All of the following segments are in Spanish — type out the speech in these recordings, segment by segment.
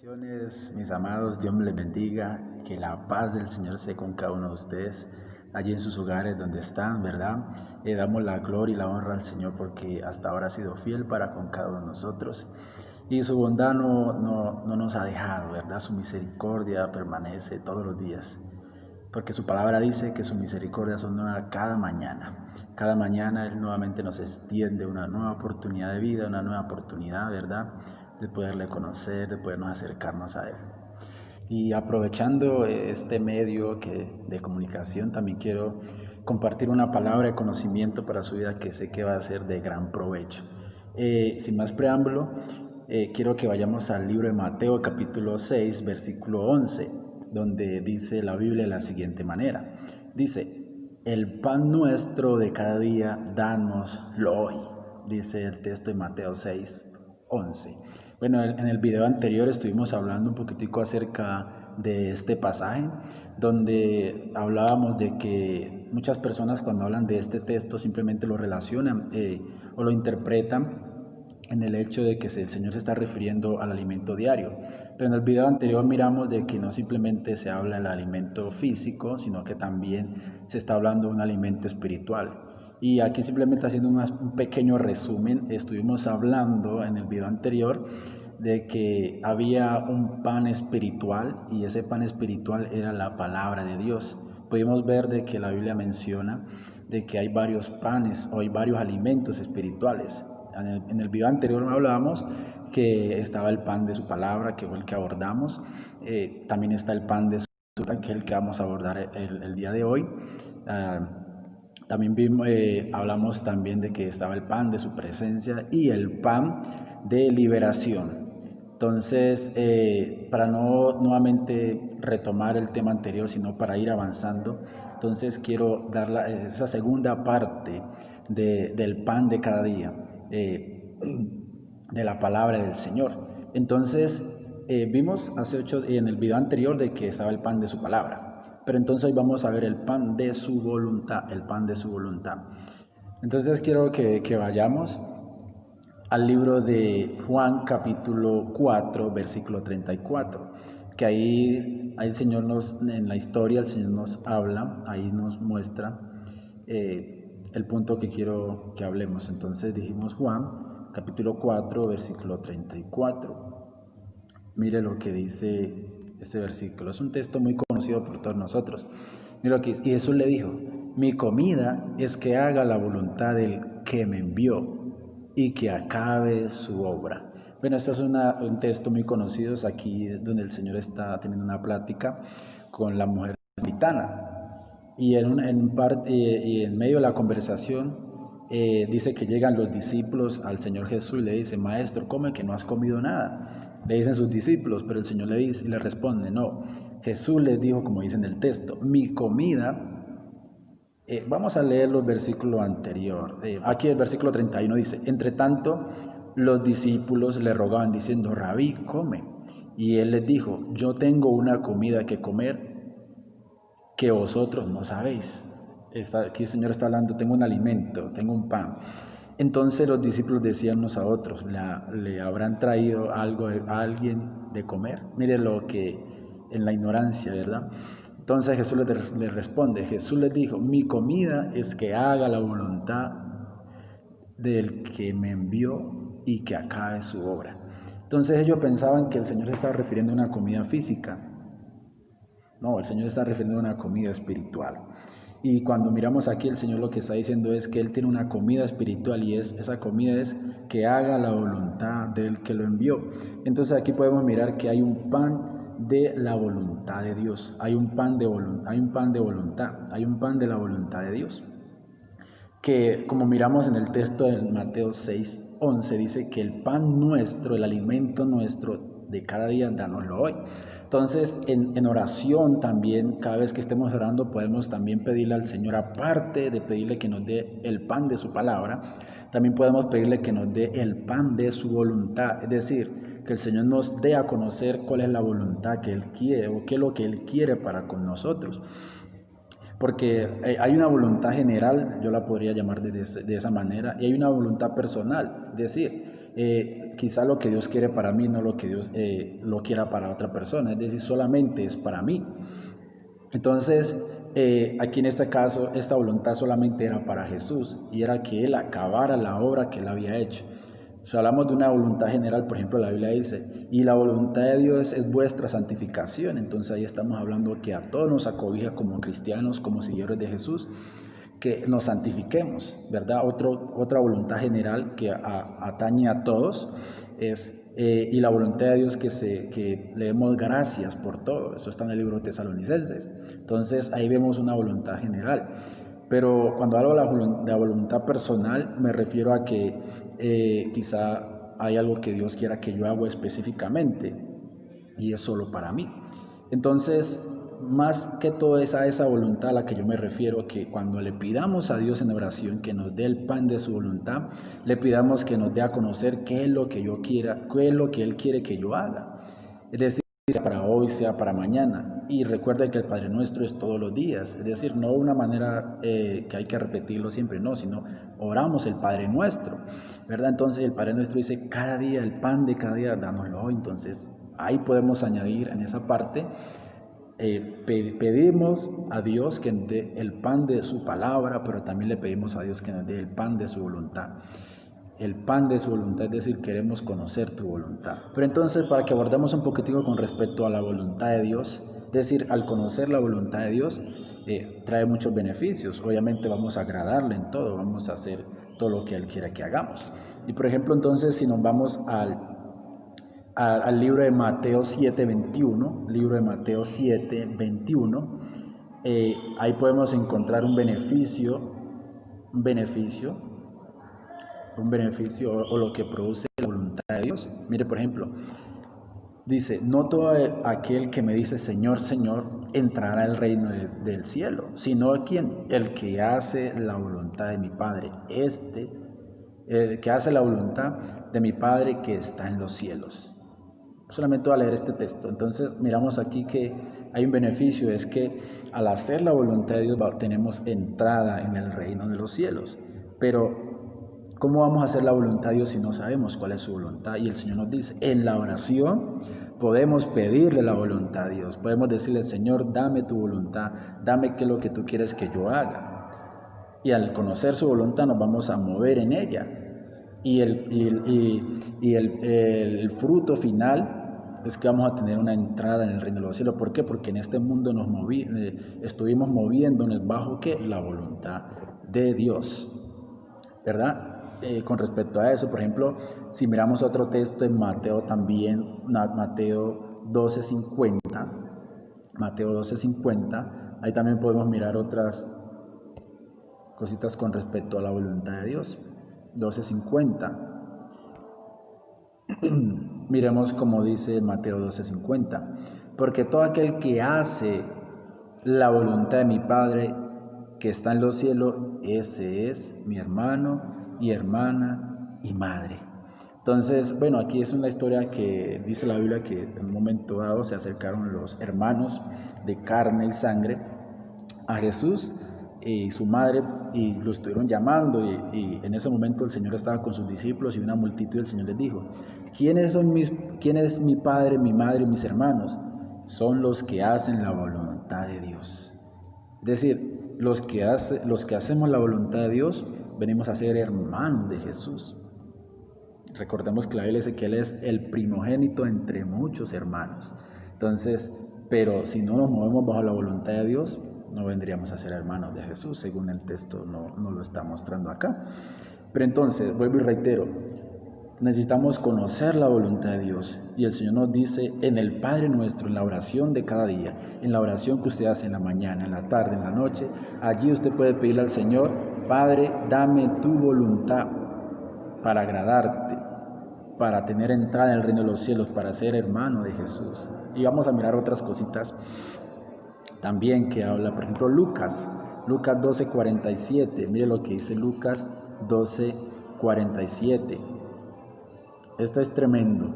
Bendiciones, mis amados, Dios me les bendiga, que la paz del Señor sea con cada uno de ustedes, allí en sus hogares donde están, ¿verdad? Le damos la gloria y la honra al Señor porque hasta ahora ha sido fiel para con cada uno de nosotros y su bondad no nos ha dejado, ¿verdad? Su misericordia permanece todos los días, porque su palabra dice que su misericordia son nuevas cada mañana. Cada mañana Él nuevamente nos extiende una nueva oportunidad de vida, una nueva oportunidad, ¿verdad?, de poderle conocer, de podernos acercarnos a Él. Y aprovechando este medio de comunicación, también quiero compartir una palabra de conocimiento para su vida que sé que va a ser de gran provecho. Sin más preámbulo, quiero que vayamos al libro de Mateo capítulo 6, versículo 11, donde dice la Biblia de la siguiente manera. Dice, el pan nuestro de cada día, dánoslo hoy, dice el texto de Mateo 6, 11. Bueno, en el video anterior estuvimos hablando un poquitico acerca de este pasaje, donde hablábamos de que muchas personas cuando hablan de este texto simplemente lo relacionan o lo interpretan en el hecho de que el Señor se está refiriendo al alimento diario. Pero en el video anterior miramos de que no simplemente se habla del alimento físico, sino que también se está hablando de un alimento espiritual. Y aquí simplemente haciendo un pequeño resumen, estuvimos hablando en el video anterior de que había un pan espiritual y ese pan espiritual era la palabra de Dios. Pudimos ver de que la Biblia menciona de que hay varios panes o hay varios alimentos espirituales. En el video anterior hablábamos que estaba el pan de su palabra, que fue el que abordamos. También está el pan de su palabra, que es el que vamos a abordar el día de hoy. También hablamos también de que estaba el pan de su presencia y el pan de liberación. Entonces, para no nuevamente retomar el tema anterior, sino para ir avanzando, entonces quiero dar esa segunda parte del pan de cada día, de la palabra del Señor. Entonces, vimos en el video anterior de que estaba el pan de su palabra. Pero entonces hoy vamos a ver el pan de su voluntad, el pan de su voluntad. Entonces quiero que vayamos al libro de Juan capítulo 4, versículo 34, que ahí el Señor en la historia el Señor nos habla, ahí nos muestra el punto que quiero que hablemos. Entonces dijimos Juan capítulo 4, versículo 34. Mire lo que dice este versículo. Es un texto muy conocido por todos nosotros. Mira lo que dice. Y Jesús le dijo, mi comida es que haga la voluntad del que me envió y que acabe su obra. Bueno, este es un texto muy conocido. Es aquí donde el Señor está teniendo una plática con la mujer samaritana. Y en medio de la conversación dice que llegan los discípulos al Señor Jesús y le dicen, maestro, come que no has comido nada. Le dicen sus discípulos, pero el Señor le dice y le responde, no. Jesús les dijo, como dice en el texto, mi comida, vamos a leer los versículos anteriores. Aquí el versículo 31 dice, entre tanto los discípulos le rogaban diciendo, Rabí, come. Y él les dijo, yo tengo una comida que comer que vosotros no sabéis. Aquí el Señor está hablando, tengo un alimento, tengo un pan. Entonces los discípulos decían unos a otros, ¿le habrán traído algo a alguien de comer? Mire lo que en la ignorancia, ¿verdad? Entonces Jesús les responde, Jesús les dijo, mi comida es que haga la voluntad del que me envió y que acabe su obra. Entonces ellos pensaban que el Señor se estaba refiriendo a una comida física. No, el Señor se está refiriendo a una comida espiritual. Y cuando miramos aquí, el Señor lo que está diciendo es que Él tiene una comida espiritual y esa comida es que haga la voluntad del que lo envió. Entonces aquí podemos mirar que hay un pan de la voluntad de Dios, hay un pan de voluntad, hay un pan de la voluntad de Dios. Que como miramos en el texto de Mateo 6, 11, dice que el pan nuestro, el alimento nuestro de cada día, dánoslo hoy. Entonces, en oración también, cada vez que estemos orando, podemos también pedirle al Señor, aparte de pedirle que nos dé el pan de su palabra, también podemos pedirle que nos dé el pan de su voluntad, es decir, que el Señor nos dé a conocer cuál es la voluntad que Él quiere o qué es lo que Él quiere para con nosotros. Porque hay una voluntad general, yo la podría llamar de esa manera, y hay una voluntad personal, es decir, quizá lo que Dios quiere para mí no lo que Dios lo quiera para otra persona, es decir, solamente es para mí. Entonces, aquí en este caso, esta voluntad solamente era para Jesús y era que Él acabara la obra que Él había hecho. Si hablamos de una voluntad general, por ejemplo, la Biblia dice, y la voluntad de Dios es vuestra santificación. Entonces ahí estamos hablando que a todos nos acobija como cristianos, como seguidores de Jesús, que nos santifiquemos, ¿verdad? Otra voluntad general que atañe a todos es, y la voluntad de Dios que le demos gracias por todo. Eso está en el libro de Tesalonicenses. Entonces ahí vemos una voluntad general. Pero cuando hablo de la voluntad personal, me refiero a que quizá hay algo que Dios quiera que yo haga específicamente y es solo para mí. Entonces, más que todo es a esa voluntad a la que yo me refiero, que cuando le pidamos a Dios en oración que nos dé el pan de su voluntad, le pidamos que nos dé a conocer qué es lo que yo quiera, qué es lo que Él quiere que yo haga. Es decir, sea para hoy, sea para mañana. Y recuerden que el Padre Nuestro es todos los días, es decir, no una manera que hay que repetirlo siempre, no, sino oramos el Padre Nuestro, ¿verdad? Entonces el Padre Nuestro dice, cada día, el pan de cada día, dánoslo hoy. Entonces ahí podemos añadir en esa parte, pedimos a Dios que nos dé el pan de su palabra, pero también le pedimos a Dios que nos dé el pan de su voluntad. El pan de su voluntad, es decir, queremos conocer tu voluntad. Pero entonces, para que abordemos un poquitico con respecto a la voluntad de Dios, es decir, al conocer la voluntad de Dios, trae muchos beneficios. Obviamente vamos a agradarle en todo, vamos a hacer todo lo que Él quiera que hagamos. Y por ejemplo, entonces, si nos vamos al libro de Mateo 7:21, libro de Mateo 7:21, ahí podemos encontrar un beneficio o lo que produce la voluntad de Dios. Mire, por ejemplo, dice, no todo aquel que me dice Señor, Señor, entrará al reino del cielo, sino el que hace la voluntad de mi Padre, el que hace la voluntad de mi Padre que está en los cielos. Solamente voy a leer este texto. Entonces miramos aquí que hay un beneficio, es que al hacer la voluntad de Dios tenemos entrada en el reino de los cielos. Pero ¿cómo vamos a hacer la voluntad de Dios si no sabemos cuál es su voluntad? Y el Señor nos dice, en la oración podemos pedirle la voluntad a Dios. Podemos decirle, Señor, dame tu voluntad, dame qué es lo que tú quieres que yo haga. Y al conocer su voluntad nos vamos a mover en ella. Y el fruto final es que vamos a tener una entrada en el reino de los cielos. ¿Por qué? Porque en este mundo estuvimos moviéndonos bajo ¿qué? La voluntad de Dios, ¿verdad? Con respecto a eso, por ejemplo, si miramos otro texto en Mateo también, Mateo 12:50, ahí también podemos mirar otras cositas con respecto a la voluntad de Dios. 12:50. Miremos como dice Mateo 12:50, porque todo aquel que hace la voluntad de mi Padre que está en los cielos, ese es mi hermano y hermana y madre. Entonces, bueno, aquí es una historia que dice la Biblia que en un momento dado se acercaron los hermanos de carne y sangre a Jesús y su madre y lo estuvieron llamando y en ese momento el Señor estaba con sus discípulos y una multitud y el Señor les dijo, ¿quién es mi padre, mi madre y mis hermanos? Son los que hacen la voluntad de Dios. Es decir, los que hacemos la voluntad de Dios venimos a ser hermanos de Jesús. Recordemos que la Biblia dice que Él es el primogénito entre muchos hermanos. Entonces, pero si no nos movemos bajo la voluntad de Dios, no vendríamos a ser hermanos de Jesús, según el texto no lo está mostrando acá. Pero entonces, vuelvo y reitero, necesitamos conocer la voluntad de Dios. Y el Señor nos dice en el Padre Nuestro, en la oración de cada día, en la oración que usted hace en la mañana, en la tarde, en la noche, allí usted puede pedirle al Señor, Padre, dame tu voluntad para agradarte, para tener entrada en el reino de los cielos, para ser hermano de Jesús. Y vamos a mirar otras cositas también que habla, por ejemplo, Lucas 12:47. Mire lo que dice Lucas 12:47. Esto es tremendo.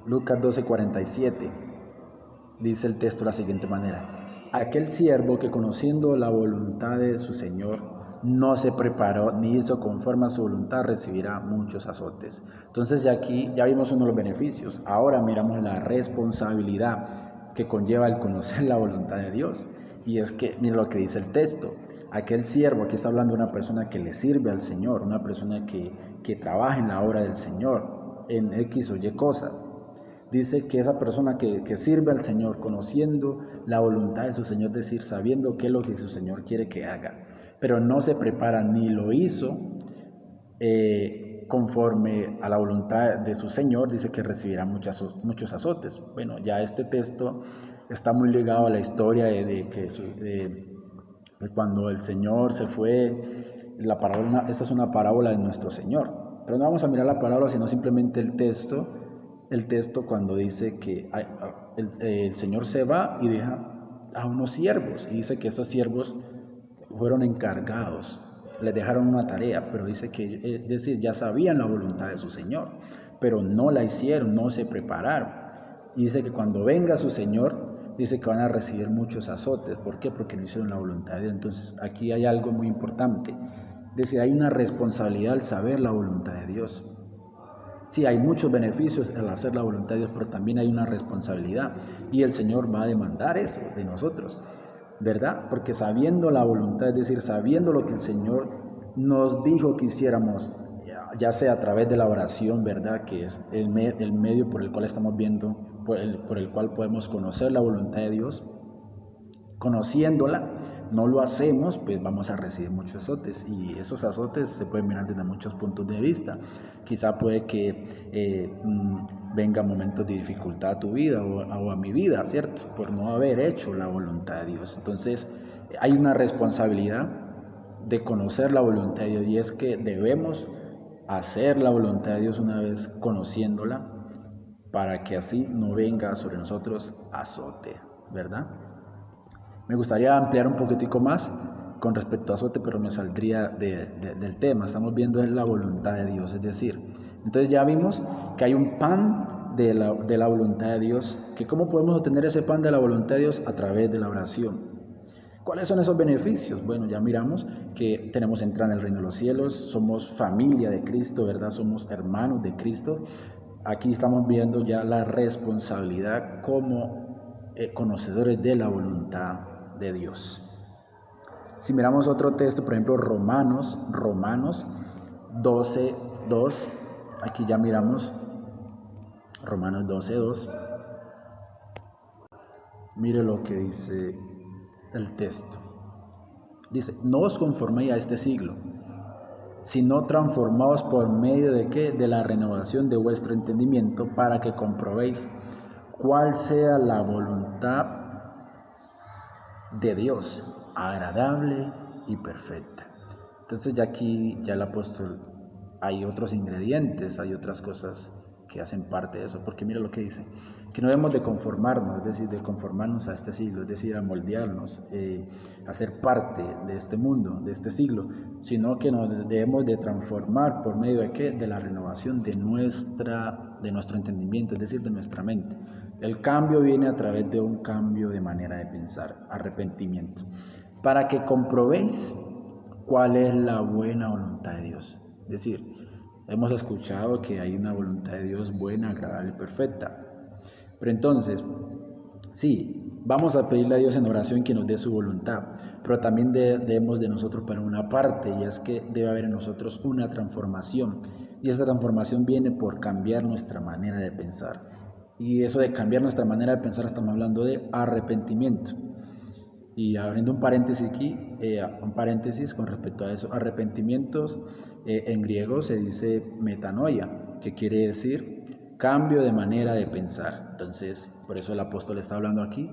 Lucas 12:47. Dice el texto de la siguiente manera. Aquel siervo que conociendo la voluntad de su Señor no se preparó ni hizo conforme a su voluntad, recibirá muchos azotes. Entonces ya aquí ya vimos uno de los beneficios. Ahora miramos la responsabilidad que conlleva el conocer la voluntad de Dios. Y es que, mira lo que dice el texto. Aquel siervo, aquí está hablando de una persona que le sirve al Señor, una persona que trabaja en la obra del Señor, en X o Y cosa. Dice que esa persona que sirve al Señor, conociendo la voluntad de su Señor, es decir, sabiendo qué es lo que su Señor quiere que haga, pero no se prepara ni lo hizo conforme a la voluntad de su Señor, dice que recibirá muchos azotes. Bueno, ya este texto está muy ligado a la historia de cuando el Señor se fue. La parábola, esta es una parábola de nuestro Señor, pero no vamos a mirar la parábola, sino simplemente el texto cuando dice que el Señor se va y deja a unos siervos, y dice que esos siervos fueron encargados, les dejaron una tarea, pero dice que, es decir, ya sabían la voluntad de su Señor, pero no la hicieron, no se prepararon. Y dice que cuando venga su Señor, dice que van a recibir muchos azotes. ¿Por qué? Porque no hicieron la voluntad de Dios. Entonces aquí hay algo muy importante. Dice, hay una responsabilidad al saber la voluntad de Dios. Sí, hay muchos beneficios al hacer la voluntad de Dios, pero también hay una responsabilidad. Y el Señor va a demandar eso de nosotros, ¿verdad? Porque sabiendo la voluntad, es decir, sabiendo lo que el Señor nos dijo que hiciéramos, ya sea a través de la oración, ¿verdad? Que es el medio por el cual estamos viendo, por el cual podemos conocer la voluntad de Dios. Conociéndola, no lo hacemos, pues vamos a recibir muchos azotes, y esos azotes se pueden mirar desde muchos puntos de vista. Quizá puede que vengan momentos de dificultad a tu vida o a mi vida, ¿cierto? Por no haber hecho la voluntad de Dios. Entonces, hay una responsabilidad de conocer la voluntad de Dios, y es que debemos hacer la voluntad de Dios una vez conociéndola, para que así no venga sobre nosotros azote, ¿verdad? Me gustaría ampliar un poquitico más con respecto a azote, pero me saldría del tema. Estamos viendo la voluntad de Dios, es decir, entonces ya vimos que hay un pan de la voluntad de Dios, que cómo podemos obtener ese pan de la voluntad de Dios a través de la oración. ¿Cuáles son esos beneficios? Bueno, ya miramos que tenemos entrada en el reino de los cielos, somos familia de Cristo, ¿verdad? Somos hermanos de Cristo. Aquí estamos viendo ya la responsabilidad como conocedores de la voluntad de Dios. Si miramos otro texto, por ejemplo, Romanos 12:2, aquí ya miramos Romanos 12:2. Mire lo que dice el texto. Dice, no os conforméis a este siglo, sino transformaos por medio de ¿qué? De la renovación de vuestro entendimiento, para que comprobéis cuál sea la voluntad de Dios, agradable y perfecta. Entonces ya aquí, ya el apóstol, hay otros ingredientes, hay otras cosas que hacen parte de eso, porque mira lo que dice, que no debemos de conformarnos, es decir, de conformarnos a este siglo, es decir, a moldearnos, a ser parte de este mundo, de este siglo, sino que nos debemos de transformar por medio de ¿qué? De la renovación de nuestro entendimiento, es decir, de nuestra mente. El cambio viene a través de un cambio de manera de pensar, arrepentimiento, para que comprobéis cuál es la buena voluntad de Dios. Es decir, hemos escuchado que hay una voluntad de Dios buena, agradable y perfecta. Pero entonces, sí, vamos a pedirle a Dios en oración que nos dé su voluntad, pero también debemos de nosotros poner una parte, y es que debe haber en nosotros una transformación. Y esta transformación viene por cambiar nuestra manera de pensar. Y eso de cambiar nuestra manera de pensar, estamos hablando de arrepentimiento. Y abriendo un paréntesis aquí, un paréntesis con respecto a eso, arrepentimientos en griego se dice metanoia, que quiere decir cambio de manera de pensar. Entonces, por eso el apóstol está hablando aquí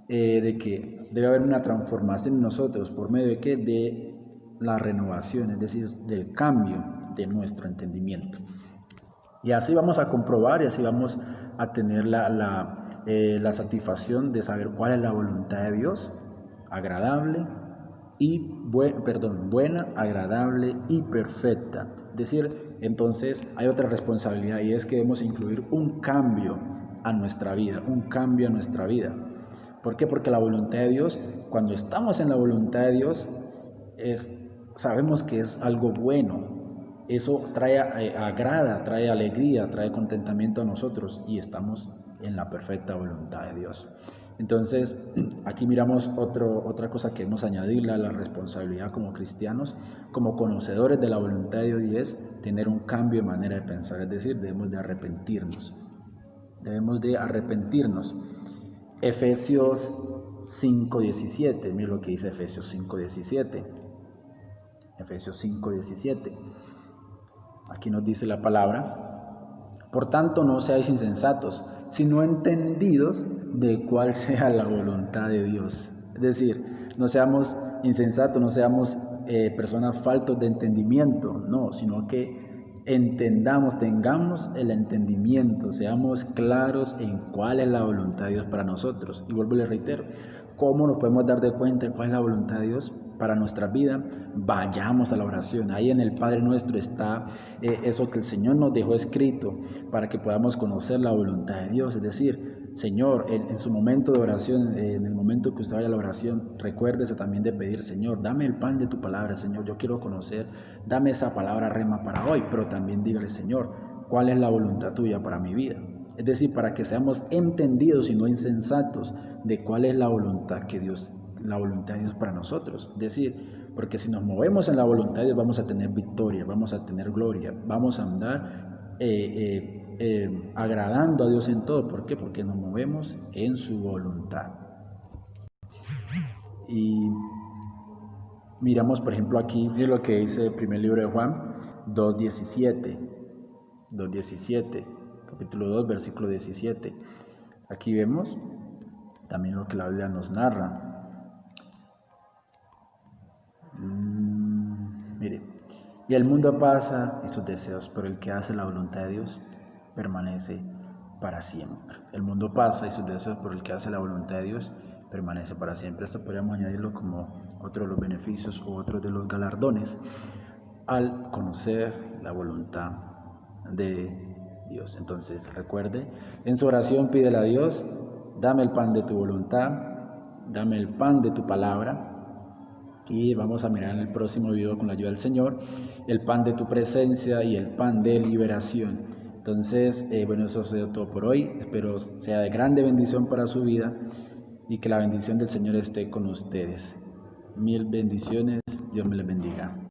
de que debe haber una transformación en nosotros, ¿por medio de qué? De la renovación, es decir, del cambio de nuestro entendimiento. Y así vamos a comprobar, y así vamos a tener la satisfacción de saber cuál es la voluntad de Dios, agradable y buena, agradable y perfecta. Es decir, entonces hay otra responsabilidad, y es que debemos incluir un cambio a nuestra vida, un cambio a nuestra vida. ¿Por qué? Porque la voluntad de Dios, cuando estamos en la voluntad de Dios, sabemos que es algo bueno. Eso trae, agrada, trae alegría, trae contentamiento a nosotros y estamos en la perfecta voluntad de Dios. Entonces, aquí miramos otra cosa que hemos añadido a la responsabilidad como cristianos, como conocedores de la voluntad de Dios, y es tener un cambio de manera de pensar, es decir, debemos de arrepentirnos. Debemos de arrepentirnos. Efesios 5:17, mira lo que dice Efesios 5:17. Efesios 5:17. Aquí nos dice la palabra: por tanto, no seáis insensatos, sino entendidos de cuál sea la voluntad de Dios. Es decir, no seamos insensatos, no seamos personas faltos de entendimiento, no, sino que entendamos, tengamos el entendimiento, seamos claros en cuál es la voluntad de Dios para nosotros. Y vuelvo y les reitero, ¿cómo nos podemos dar de cuenta de cuál es la voluntad de Dios para nuestra vida? Vayamos a la oración. Ahí en el Padre Nuestro está eso que el Señor nos dejó escrito para que podamos conocer la voluntad de Dios. Es decir, Señor, en su momento de oración, en el momento que usted vaya a la oración, recuérdese también de pedir: Señor, dame el pan de tu palabra, Señor, yo quiero conocer, dame esa palabra rema para hoy. Pero también dígale: Señor, ¿cuál es la voluntad tuya para mi vida? Es decir, para que seamos entendidos y no insensatos de cuál es la voluntad de Dios para nosotros. Es decir, porque si nos movemos en la voluntad de Dios, vamos a tener victoria, vamos a tener gloria, vamos a andar agradando a Dios en todo. ¿Por qué? Porque nos movemos en su voluntad. Y miramos, por ejemplo, aquí lo que dice el primer libro de Juan 2:17, capítulo 2, versículo 17. Aquí vemos también lo que la Biblia nos narra. Mire, y el mundo pasa y sus deseos, pero el que hace la voluntad de Dios permanece para siempre. El mundo pasa y sus deseos, pero el que hace la voluntad de Dios permanece para siempre. Esto podríamos añadirlo como otro de los beneficios o otro de los galardones al conocer la voluntad de Dios. Entonces, recuerde, en su oración pídele a Dios: dame el pan de tu voluntad, dame el pan de tu palabra. Y vamos a mirar en el próximo video, con la ayuda del Señor, el pan de tu presencia y el pan de liberación. Entonces, bueno, eso ha sido todo por hoy. Espero sea de grande bendición para su vida y que la bendición del Señor esté con ustedes. Mil bendiciones. Dios me les bendiga.